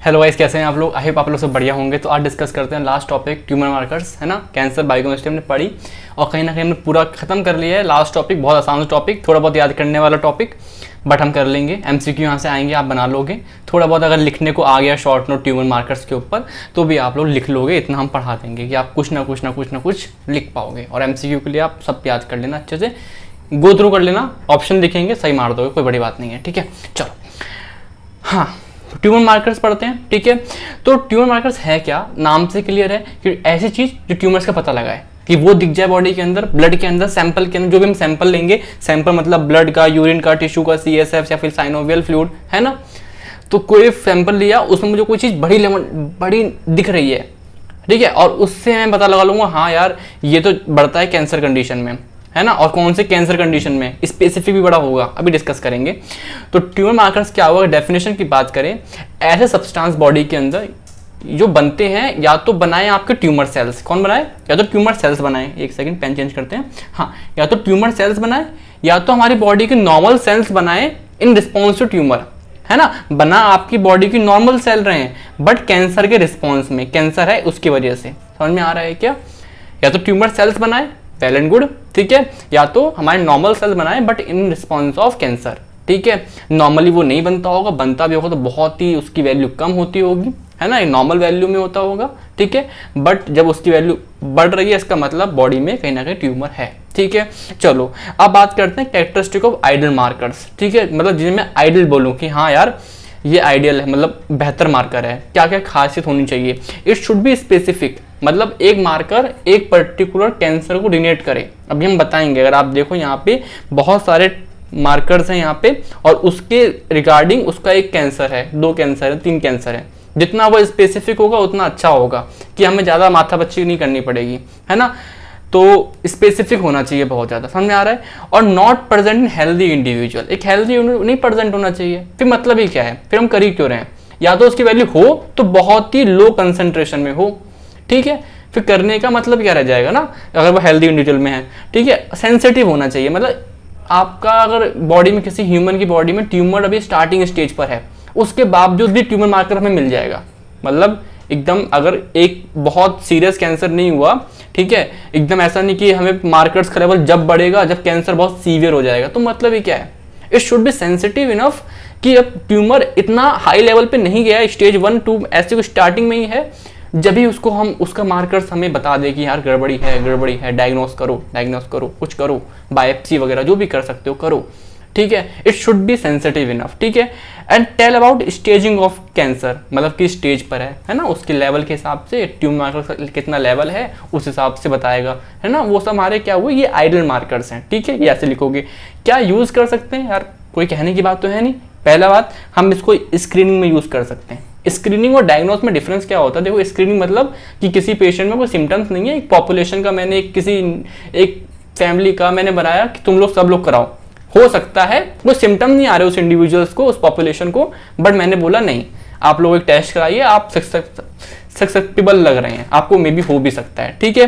Hello guys, कैसे हैं आप लोग? आई होप आप लोग सब बढ़िया होंगे। तो आज डिस्कस करते हैं लास्ट टॉपिक, ट्यूमर मार्कर्स, है ना। कैंसर बायोकेमिस्ट्री हमने पढ़ी और कहीं ना कहीं हमने पूरा खत्म कर लिया है। लास्ट टॉपिक बहुत आसान टॉपिक, थोड़ा बहुत याद करने वाला टॉपिक, बट हम कर लेंगे। एमसीक्यू यहाँ से आएंगे, आप बना लोगे। थोड़ा बहुत अगर लिखने को आ गया शॉर्ट नोट ट्यूमर मार्कर्स के ऊपर तो भी आप लोग लिख लोगे, इतना हम पढ़ा देंगे कि आप कुछ ना कुछ लिख पाओगे। और एमसीक्यू के लिए आप सब याद कर लेना, अच्छे से गो थ्रू कर लेना, ऑप्शन दिखेंगे सही मार दोगे, कोई बड़ी बात नहीं है। ठीक है, चलो हाँ, ट्यूमर मार्कर्स पढ़ते हैं। ठीक है, तो ट्यूमर मार्कर्स है क्या? नाम से क्लियर है कि ऐसी चीज जो ट्यूमर्स का पता लगाए, कि वो दिख जाए बॉडी के अंदर, ब्लड के अंदर, सैंपल के अंदर। जो भी हम सैंपल लेंगे, सैंपल मतलब ब्लड का, यूरिन का, टिश्यू का, CSF या फिर साइनोवियल फ्लूइड, है ना। तो कोई सैंपल लिया, उसमें मुझे कोई चीज बड़ी दिख रही है, ठीक है, और उससे मैं पता लगा लूंगा हाँ यार ये तो बढ़ता है कैंसर कंडीशन में, है ना। और कौन से कैंसर कंडीशन में, स्पेसिफिक भी बड़ा होगा, अभी डिस्कस करेंगे। तो ट्यूमर मार्कर्स क्या होगा? डेफिनेशन की बात करें, ऐसे सब्सटेंस बॉडी के अंदर जो बनते हैं, या तो बनाए आपके ट्यूमर सेल्स। कौन बनाए? या तो ट्यूमर सेल्स बनाए, एक सेकंड पेन चेंज करते हैं। हाँ, या तो ट्यूमर सेल्स बनाए, या तो हमारी बॉडी के नॉर्मल सेल्स बनाए इन रिस्पॉन्स टू ट्यूमर, है ना। बना आपकी बॉडी की नॉर्मल सेल रहे हैं, बट कैंसर के रिस्पॉन्स में, कैंसर है उसकी वजह से। समझ में आ रहा है क्या? या तो ट्यूमर सेल्स बनाए, वेल एंड गुड, ठीक है, या तो हमारे नॉर्मल सेल्स बनाए but in response of cancer. ठीक है, नॉर्मली वो नहीं बनता होगा, बनता भी होगा तो बहुत ही उसकी वैल्यू कम होती होगी, है ना, नॉर्मल वैल्यू में होता होगा। ठीक है, बट जब उसकी वैल्यू बढ़ रही है, इसका मतलब बॉडी में कहीं ना कहीं ट्यूमर है। ठीक है, चलो अब बात करते हैं कैरेक्टरिस्टिक ऑफ आइडियल मार्कर्स। ठीक है, मतलब जिन्हें मैं आइडियल बोलूँ कि हाँ यार ये आइडियल है, मतलब बेहतर मार्कर है, क्या क्या खासियत होनी चाहिए। इट शुड बी स्पेसिफिक, मतलब एक मार्कर एक पर्टिकुलर कैंसर को डिनेट करे। अभी हम बताएंगे, अगर आप देखो यहाँ पे बहुत सारे मार्कर्स हैं यहाँ पे, और उसके रिगार्डिंग उसका एक कैंसर है, 2 कैंसर है, 3 कैंसर है। जितना वो स्पेसिफिक होगा उतना अच्छा होगा, कि हमें ज़्यादा माथापच्ची नहीं करनी पड़ेगी, है ना। तो स्पेसिफिक होना चाहिए बहुत ज़्यादा, समझ में आ रहा है। और not present in healthy individual, एक हेल्दी नहीं प्रेजेंट होना चाहिए। फिर मतलब ही क्या है, फिर हम कर ही क्यों रहे हैं? या तो उसकी वैल्यू हो तो बहुत ही लो कंसेंट्रेशन में हो, ठीक है, फिर करने का मतलब क्या रह जाएगा ना, अगर वो हेल्दी इंडिविजुअल में है। ठीक है, सेंसिटिव होना चाहिए, मतलब आपका अगर बॉडी में, किसी ह्यूमन की बॉडी में ट्यूमर अभी स्टार्टिंग स्टेज पर है, उसके बावजूद भी ट्यूमर मार्कर हमें मिल जाएगा। मतलब एकदम अगर एक बहुत सीरियस कैंसर नहीं हुआ, ठीक है, एकदम ऐसा नहीं कि हमें मार्कर्स का लेवल जब बढ़ेगा जब कैंसर बहुत सीवियर हो जाएगा, तो मतलब ही क्या है, it should be sensitive enough कि अब ट्यूमर इतना हाई लेवल पे नहीं गया, स्टेज 1 2 ऐसे कुछ स्टार्टिंग में ही है, जब भी उसको हम उसका मार्कर्स हमें बता दे कि यार गड़बड़ी है, डायग्नोस करो, कुछ करो, बायोप्सी वगैरह जो भी कर सकते हो करो। ठीक है, it should be sensitive enough. ठीक है, and tell about staging of cancer, मतलब किस स्टेज पर है ना, उसके लेवल के हिसाब से ट्यूमर मार्कर कितना लेवल है उस हिसाब से बताएगा, है ना। वो सब हमारे क्या हुए, ये आइडियल मार्कर्स हैं। ठीक है, ये ऐसे लिखोगे। क्या यूज कर सकते हैं यार, कोई कहने की बात तो है नहीं। पहला बात, हम इसको स्क्रीनिंग में यूज कर सकते हैं। स्क्रीनिंग और डायग्नोस में डिफरेंस क्या होता है? देखो, स्क्रीनिंग मतलब कि किसी पेशेंट में कोई सिम्टम्स नहीं है, एक पॉपुलेशन का मैंने एक फैमिली का मैंने बनाया कि तुम लोग सब लोग कराओ, हो सकता है कोई सिम्टम नहीं आ रहे उस इंडिविजुअल्स को, उस पॉपुलेशन को, बट मैंने बोला नहीं, आप लोग एक टेस्ट कराइए, आप सस्पेक्टेबल लग रहे हैं, आपको मे बी हो भी सकता है। ठीक है,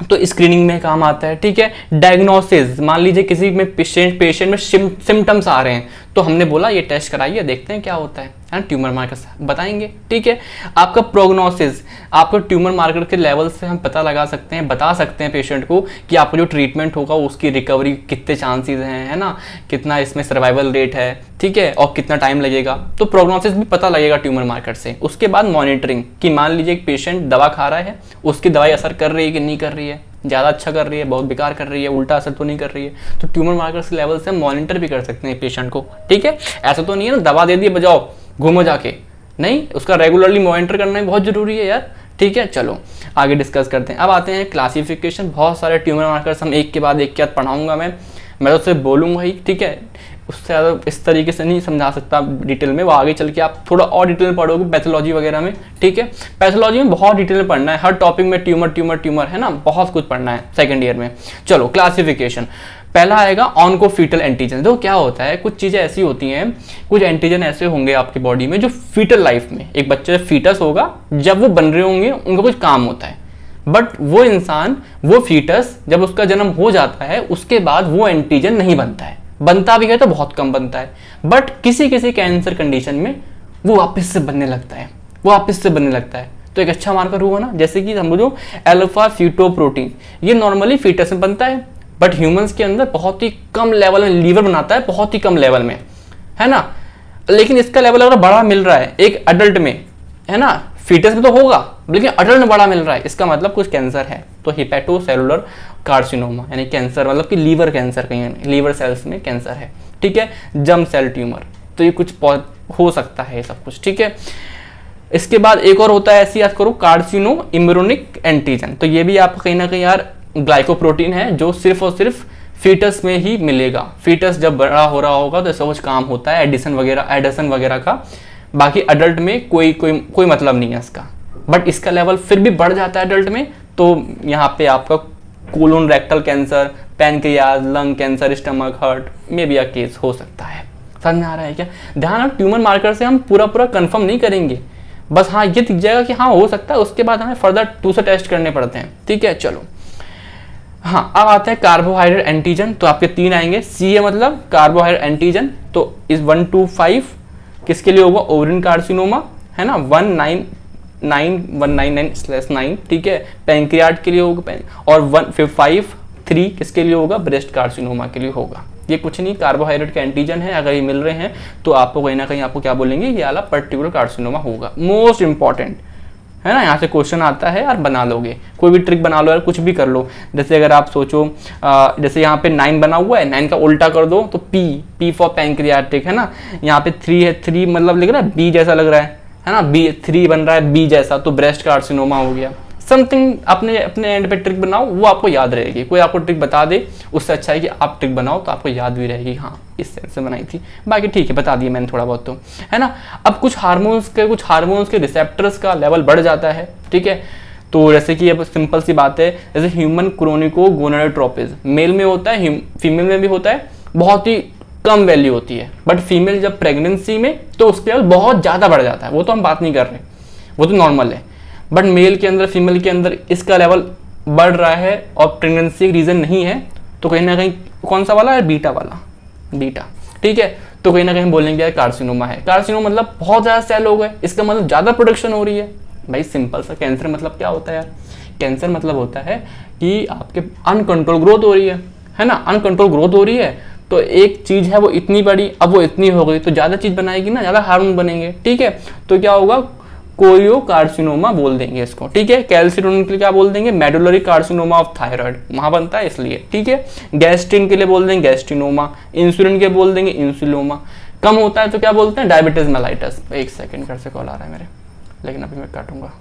तो स्क्रीनिंग में काम आता है। ठीक है, डायग्नोसिस, मान लीजिए किसी में पेशेंट में सिम्टम्स आ रहे हैं, तो हमने बोला ये टेस्ट कराइए, देखते हैं क्या होता है, ट्यूमर मार्कर बताएंगे। ठीक है, आपका प्रोग्नोसिस, आपको ट्यूमर मार्कर के लेवल से हम पता लगा सकते हैं, बता सकते हैं पेशेंट को कि आपका जो ट्रीटमेंट होगा उसकी रिकवरी कितने चांसेस हैं, है ना, कितना इसमें सर्वाइवल रेट है, ठीक है, और कितना टाइम लगेगा। तो प्रोग्नोसिस भी पता लगेगा ट्यूमर मार्कर से। उसके बाद मॉनिटरिंग, कि मान लीजिए एक पेशेंट दवा खा रहा है, उसकी दवाई असर कर रही है कि नहीं कर रही है, ज़्यादा अच्छा कर रही है, बहुत बेकार कर रही है, उल्टा असर तो नहीं कर रही है, तो ट्यूमर मार्कर के लेवल से हम मॉनिटर भी कर सकते हैं पेशेंट को। ठीक है, ऐसा तो नहीं है ना दवा दे दी बजाओ घूमो जाके, नहीं, उसका रेगुलरली मॉनिटर करना ही बहुत जरूरी है यार। ठीक है, चलो आगे डिस्कस करते हैं। अब आते हैं क्लासिफिकेशन। बहुत सारे ट्यूमर मार्कर्स हम एक के बाद पढ़ाऊंगा मैं तो सिर्फ बोलूंगा ही, ठीक है, उससे ज़्यादा इस तरीके से नहीं समझा सकता डिटेल में, वो आगे चल के आप थोड़ा और डिटेल में पढ़ोगे पैथोलॉजी वगैरह में। ठीक है, पैथोलॉजी में बहुत डिटेल में पढ़ना है, हर टॉपिक में ट्यूमर है ना, बहुत कुछ पढ़ना है सेकेंड ईयर में। चलो क्लासिफिकेशन, पहला आएगा ऑनकोफीटल एंटीजन। देखो क्या होता है, कुछ चीज़ें ऐसी होती हैं, कुछ एंटीजन ऐसे होंगे आपकी बॉडी में जो फीटल लाइफ में, एक बच्चे फीटस होगा, जब वो बन रहे होंगे उनका कुछ काम होता है, बट वो इंसान, वो फीटस जब उसका जन्म हो जाता है उसके बाद वो एंटीजन नहीं बनता है, बनता भी है तो बहुत कम बनता है, बट किसी किसी कैंसर कंडीशन में वो वापस से बनने लगता है, वो वापस से बनने लगता है। तो एक अच्छा मार्कर हुआ ना, जैसे कि समझो अल्फा फीटोप्रोटीन, ये नॉर्मली फीटस में बनता है, बट ह्यूमंस के अंदर बहुत ही कम लेवल में लीवर बनाता है, बहुत ही कम लेवल में, है ना। लेकिन इसका लेवल अगर बड़ा मिल रहा है एक अडल्ट में, है ना, फीटस में तो होगा लेकिन अडल्ट में बड़ा मिल रहा है, इसका मतलब कुछ कैंसर है। तो हिपेटोसेलुलर कार्सिनोमा यानी कैंसर, मतलब कि लीवर कैंसर, कहीं लीवर सेल्स में कैंसर है, ठीक है। जर्म सेल ट्यूमर, तो ये कुछ हो सकता है ये सब कुछ, ठीक है। इसके बाद एक और होता है, ऐसी याद करो, कार्सिनो इम्यूनिक एंटीजन। तो ये भी आपको कहीं ना कहीं यार ग्लाइकोप्रोटीन है, जो सिर्फ और सिर्फ फीटस में ही मिलेगा। फीटस जब बड़ा हो रहा होगा तो ऐसा कुछ काम होता है एडिशन वगैरह का, बाकी अडल्ट में कोई मतलब नहीं है इसका। बट इसका लेवल फिर भी बढ़ जाता है अडल्ट में, तो यहाँ पे आपका colon rectal cancer, pancreas, lung cancer, stomach, heart में भी केस हो सकता है। समझ में आ रहा है क्या? ध्यान, ट्यूमर मार्कर से हम पूरा कंफर्म नहीं करेंगे, बस हाँ ये दिख जाएगा कि हाँ हो सकता है, उसके बाद हमें फर्दर दूसरे टेस्ट करने पड़ते हैं, ठीक है। चलो हाँ, अब आता है कार्बोहाइड्रेट एंटीजन। तो आपके 3 आएंगे, सी है मतलब कार्बोहाइड्रेट एंटीजन। तो इस 1 to 5 किसके लिए होगा? ओवरिन कार्सिनोमा, है ना, 199/9, ठीक है, पैंक्रियाट के लिए होगा, और 153 किसके लिए होगा? ब्रेस्ट कार्सिनोमा के लिए होगा। ये कुछ नहीं, कार्बोहाइड्रेट के एंटीजन है, अगर ये मिल रहे हैं तो आपको कहीं ना कहीं आपको क्या बोलेंगे, ये वाला पर्टिकुलर कार्सिनोमा होगा। मोस्ट इंपॉर्टेंट है ना, यहाँ से क्वेश्चन आता है यार, बना लोगे, कोई भी ट्रिक बना लो यार, कुछ भी कर लो। जैसे अगर आप सोचो जैसे यहाँ पे 9 बना हुआ है, 9 का उल्टा कर दो तो पी फॉर पैंक्रियाटिक, है ना। यहाँ पे 3 है, 3 मतलब लग रहा है बी जैसा लग रहा है ना, बी 3 बन रहा है बी जैसा, तो ब्रेस्ट कार्सिनोमा हो गया। समथिंग अपने एंड पे ट्रिक बनाओ, वो आपको याद रहेगी। कोई आपको ट्रिक बता दे, उससे अच्छा है कि आप ट्रिक बनाओ तो आपको याद भी रहेगी, हाँ इस सेंस से बनाई थी। बाकी ठीक है, बता दिया मैंने थोड़ा बहुत, तो है ना। अब कुछ हार्मोन्स के रिसेप्टर्स का लेवल बढ़ जाता है, ठीक है। तो जैसे कि अब सिंपल सी बात है, जैसे ह्यूमन क्रोनिको गोनाडोट्रोपिस मेल में होता है, फीमेल में भी होता है, बहुत ही कम वैल्यू होती है। बट फीमेल जब प्रेगनेंसी में तो उसके लेवल बहुत ज़्यादा बढ़ जाता है, वो तो हम बात नहीं कर रहे, वो तो नॉर्मल है। बट मेल के अंदर, फीमेल के अंदर इसका लेवल बढ़ रहा है और प्रेगनेंसी एक रीज़न नहीं है, तो कहीं ना कहीं कौन सा वाला है? बीटा वाला, बीटा, ठीक है। तो कहीं ना कहीं बोलेंगे कार्सिनोमा है। कार्सिनोमा मतलब बहुत ज़्यादा सेल हो गए, इसका मतलब ज़्यादा प्रोडक्शन हो रही है। भाई सिंपल सा, कैंसर मतलब क्या होता है यार? कैंसर मतलब होता है कि आपके अनकंट्रोल ग्रोथ हो रही है ना, अनकंट्रोल ग्रोथ हो रही है। तो एक चीज़ है वो इतनी बड़ी, अब वो इतनी हो गई, तो ज़्यादा चीज़ बनाएगी ना, ज़्यादा हार्मोन बनेंगे, ठीक है। तो क्या होगा? कोरियो कार्सिनोमा बोल देंगे इसको, ठीक है। कैल्सिटोनिन के लिए क्या बोल देंगे? मेडुलरी कार्सिनोमा ऑफ थायराइड, वहां बनता है इसलिए, ठीक है। गैस्ट्रिन के लिए बोल देंगे गैस्ट्रिनोमा, इंसुलिन के बोल देंगे इंसुलोमा। कम होता है तो क्या बोलते हैं? Diabetes mellitus. एक सेकंड, घर से कॉल आ रहा है मेरे, लेकिन अभी मैं काटूंगा,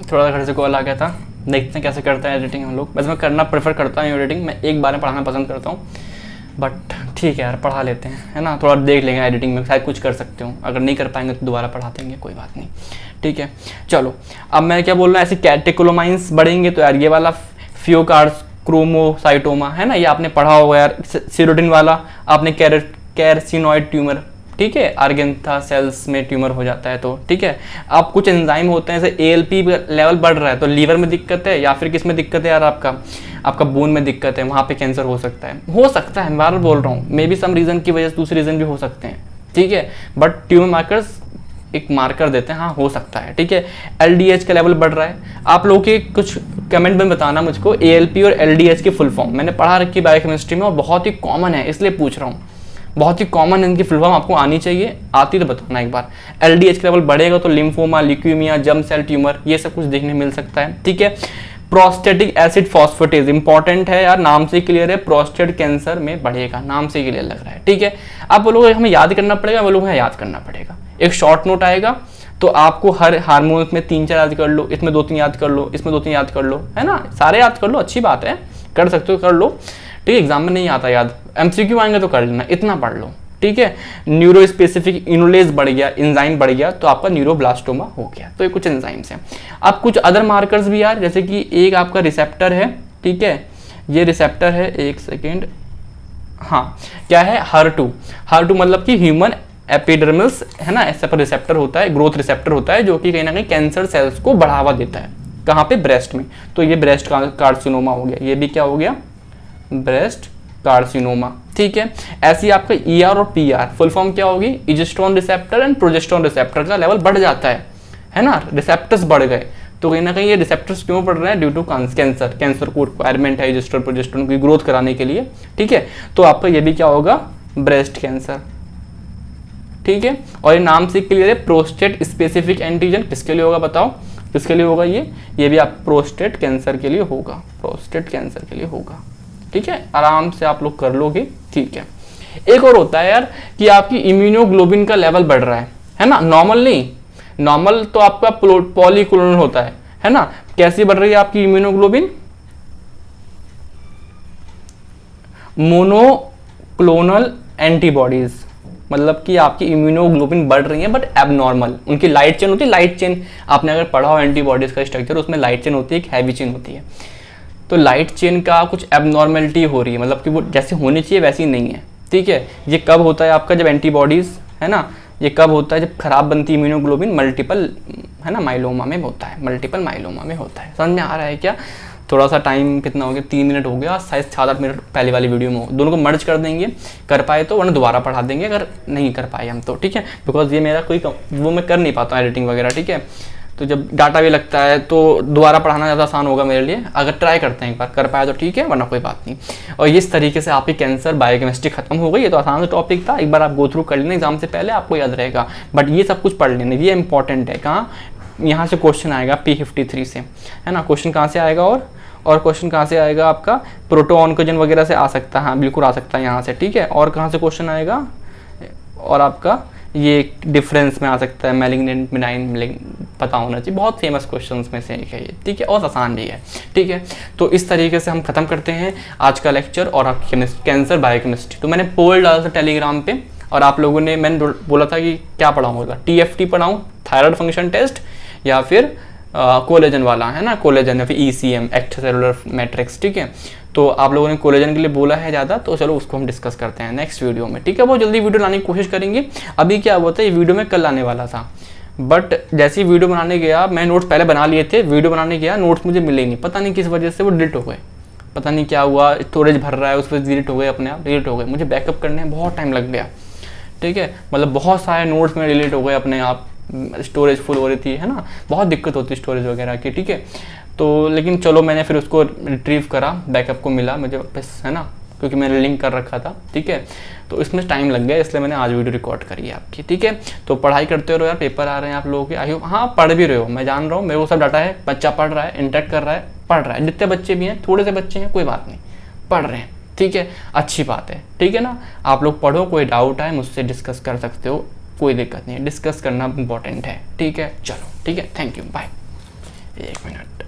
थोड़ा सा घर से कॉल आ गया था। देखते हैं कैसे करते हैं एडिटिंग हम लोग। वैसे मैं करना प्रेफर करता हूँ एडिटिंग, मैं एक बार में पढ़ाना पसंद करता हूँ, बट ठीक है यार, पढ़ा लेते हैं, है ना। थोड़ा देख लेंगे एडिटिंग में, शायद कुछ कर सकते हो, अगर नहीं कर पाएंगे तो दोबारा पढ़ा देंगे, कोई बात नहीं, ठीक है। चलो अब मैं क्या बोल रहा हूँ, ऐसे कैटेकोलोमाइंस बढ़ेंगे तो यार ये वाला फियोकार्स क्रोमोसाइटोमा, है ना, ये आपने पढ़ा होगा यार। सीरोटिन वाला आपने कैर्सिनॉइड ट्यूमर, ठीक है, आर्गेन्था सेल्स में ट्यूमर हो जाता है, तो ठीक है। अब कुछ एंजाइम होते हैं, जैसे ALP लेवल बढ़ रहा है तो लीवर में दिक्कत है, या फिर किस में दिक्कत है यार? आपका बोन में दिक्कत है, वहाँ पे कैंसर हो सकता है, मैं बार बोल रहा हूँ। मे बी सम रीज़न की वजह से दूसरे रीज़न भी हो सकते हैं, ठीक है। बट ट्यूमर मार्कर्स एक मार्कर देते हैं, हाँ हो सकता है, ठीक है। LDH का लेवल बढ़ रहा है, आप लोगों के कुछ कमेंट में बताना मुझको ALP और LDH की फुल फॉर्म। मैंने पढ़ा रखी बायोकेमिस्ट्री में और बहुत ही कॉमन है, इसलिए पूछ रहा हूँ, बहुत ही कॉमन इनकी फुल फॉर्म आपको आनी चाहिए, आती तो बताना एक बार। LDH का लेवल बढ़ेगा तो lymphoma, leukaemia, germ cell tumour, ये सब कुछ देखने मिल सकता है, ठीक है। प्रोस्टेटिक एसिड फॉस्फेटेज इंपॉर्टेंट है यार, नाम से क्लियर है, प्रोस्टेट कैंसर में बढ़ेगा, नाम से क्लियर लग रहा है, ठीक है। अब वो लोग हमें याद करना पड़ेगा, वो लोग हमें याद करना पड़ेगा। एक शॉर्ट नोट आएगा तो आपको हर हार्मोन में 3-4 याद कर लो, इसमें 2-3 याद कर लो, इसमें 2-3 याद कर लो, है ना, सारे याद कर लो, अच्छी बात है, कर सकते हो कर लो, ठीक है। एग्जाम में नहीं आता याद, MCQ आएंगे तो कर लेना, इतना पढ़ लो, ठीक है। न्यूरो स्पेसिफिक इनुलेज बढ़ गया, एंजाइम बढ़ गया तो आपका न्यूरोब्लास्टोमा हो गया। तो ये कुछ एंजाइम्स हैं। अब कुछ अदर मार्कर्स भी यार, जैसे कि एक आपका रिसेप्टर है, ठीक है, ये रिसेप्टर है, एक सेकेंड, हाँ क्या है? HER2 मतलब कि ह्यूमन एपिडर्मिस, है ना, ऐसा पर रिसेप्टर होता है, ग्रोथ रिसेप्टर होता है, जो कि कहीं ना कहीं कैंसर सेल्स को बढ़ावा देता है। कहाँ पे? ब्रेस्ट में। तो ये ब्रेस्ट कार्सिनोमा हो गया, ये भी क्या हो गया? Breast carcinoma. ठीक है, ऐसी आपका ER और PR फुल फॉर्म क्या होगी, इजिस्ट्रोन रिसेप्टर एंड प्रोजेस्ट्रोन रिसेप्टर का लेवल बढ़ जाता है ना, रिसेप्टर्स बढ़ गए तो कहीं ना कहीं ये रिसेप्टर्स क्यों बढ़ रहे हैं, ड्यू टू कैंसर को रिक्वायरमेंट है इजिस्ट्रोन प्रोजेस्ट्रोन की ग्रोथ कराने के लिए। ठीक है, तो आपका ये भी क्या होगा, ब्रेस्ट कैंसर। ठीक है, और ये नाम से क्लियर है, प्रोस्टेट स्पेसिफिक एंटीजन किसके लिए होगा बताओ, किसके लिए होगा ये भी आप प्रोस्टेट कैंसर के लिए होगा, प्रोस्टेट कैंसर के लिए होगा। ठीक है, आराम से आप लोग कर लोगे। ठीक है, एक और होता है यार कि आपकी इम्यूनोग्लोबिन का लेवल बढ़ रहा है ना, नॉर्मल नहीं, नॉर्मल तो आपका पॉलीक्लोनल होता है ना, कैसी बढ़ रही है आपकी इम्यूनोग्लोबिन, मोनोक्लोनल एंटीबॉडीज, मतलब कि आपकी इम्यूनोग्लोबिन बढ़ रही है बट एबनॉर्मल, उनकी लाइट चेन होती है, लाइट चेन आपने अगर पढ़ा हो एंटीबॉडीज का स्ट्रक्चर, उसमें लाइट चेन होती है, एक हैवी चेन होती है, तो लाइट चेन का कुछ एबनॉर्मेलिटी हो रही है, मतलब कि वो जैसे होनी चाहिए वैसी नहीं है। ठीक है, ये कब होता है आपका, जब एंटीबॉडीज है ना, ये कब होता है, जब खराब बनती है इम्यूनोग्लोबिन, मल्टीपल है ना माइलोमा में होता है, मल्टीपल माइलोमा में होता है। समझ में आ रहा है क्या, थोड़ा सा टाइम कितना हो गया, 3 मिनट हो गया, शायद 7-8 मिनट पहले वाली वीडियो में हो, दोनों को मर्ज कर देंगे, कर पाए तो, वरना दोबारा पढ़ा देंगे अगर नहीं कर पाए हम तो। ठीक है, बिकॉज ये मेरा कोई वो मैं कर नहीं पाता हूँ एडिटिंग वगैरह। ठीक है, तो जब डाटा भी लगता है तो दोबारा पढ़ाना ज़्यादा आसान होगा मेरे लिए, अगर ट्राई करते हैं एक बार, कर पाए तो ठीक है, वरना कोई बात नहीं। और इस तरीके से आपकी कैंसर बायोकेमिस्ट्री खत्म हो गई। ये तो आसान सा टॉपिक था, एक बार आप गो थ्रू कर लेना एग्जाम से पहले, आपको याद रहेगा। बट ये सब कुछ पढ़ लेना, ये इंपॉर्टेंट है। कहाँ, यहाँ से क्वेश्चन आएगा P53 से, है ना, क्वेश्चन कहाँ से आएगा, और क्वेश्चन कहाँ से आएगा आपका, प्रोटोऑन्कोजन वगैरह से आ सकता है, हाँ बिल्कुल आ सकता है यहाँ से। ठीक है, और कहाँ से क्वेश्चन आएगा, और आपका ये डिफरेंस में आ सकता है, मैलिग्नेंट बिनाइन, पता होना चाहिए, बहुत फेमस क्वेश्चंस में से एक है ये। ठीक है, और आसान भी है। ठीक है, तो इस तरीके से हम खत्म करते हैं आज का लेक्चर और आपकी कैंसर बायोकेमिस्ट्री। तो मैंने पोल डाला था टेलीग्राम पे, और आप लोगों ने, मैंने बोला था कि क्या पढ़ाऊँगा, TFT पढ़ाऊँ, थायराइड फंक्शन टेस्ट, या फिर कोलेजन वाला, है ना, कोलेजन या फिर ECM, एक्स्ट्रासेलुलर मैट्रिक्स। ठीक है, तो आप लोगों ने कोलेजन के लिए बोला है ज़्यादा, तो चलो उसको हम डिस्कस करते हैं नेक्स्ट वीडियो में। ठीक है, बहुत जल्दी वीडियो लाने की कोशिश करेंगे। अभी क्या हुआ था, ये वीडियो में कल लाने वाला था, बट जैसे ही वीडियो बनाने गया, मैं नोट्स पहले बना लिए थे, वीडियो बनाने गया, नोट्स मुझे मिले ही नहीं, पता नहीं किस वजह से वो डिलीट हो गए, पता नहीं क्या हुआ, स्टोरेज भर रहा है, उस पर डिलीट हो गए, अपने आप डिलीट हो गए, मुझे बैकअप करने में बहुत टाइम लग गया। ठीक है, मतलब बहुत सारे नोट्स में डिलीट हो गए अपने आप, स्टोरेज फुल हो रही थी, है ना, बहुत दिक्कत होती है स्टोरेज वगैरह की। ठीक है, तो लेकिन चलो मैंने फिर उसको रिट्रीव करा, बैकअप को मिला मुझे वापस, है ना, क्योंकि मैंने लिंक कर रखा था। ठीक है, तो इसमें टाइम लग गया, इसलिए मैंने आज वीडियो रिकॉर्ड करी है आपकी। ठीक है, तो पढ़ाई करते रहो यार, पेपर आ रहे हैं आप लोगों के, आई होप, हाँ पढ़ भी रहे हो, मैं जान रहा हूँ, मेरे को सब डाटा है, बच्चा पढ़ रहा है, इंटरेक्ट कर रहा है, पढ़ रहा है, जितने बच्चे भी हैं, थोड़े से बच्चे हैं कोई बात नहीं, पढ़ रहे हैं। ठीक है, अच्छी बात है। ठीक है ना, आप लोग पढ़ो, कोई डाउट आए मुझसे डिस्कस कर सकते हो, कोई दिक्कत नहीं है, डिस्कस करना इंपॉर्टेंट है। ठीक है, चलो ठीक है, थैंक यू, बाय। 1 मिनट।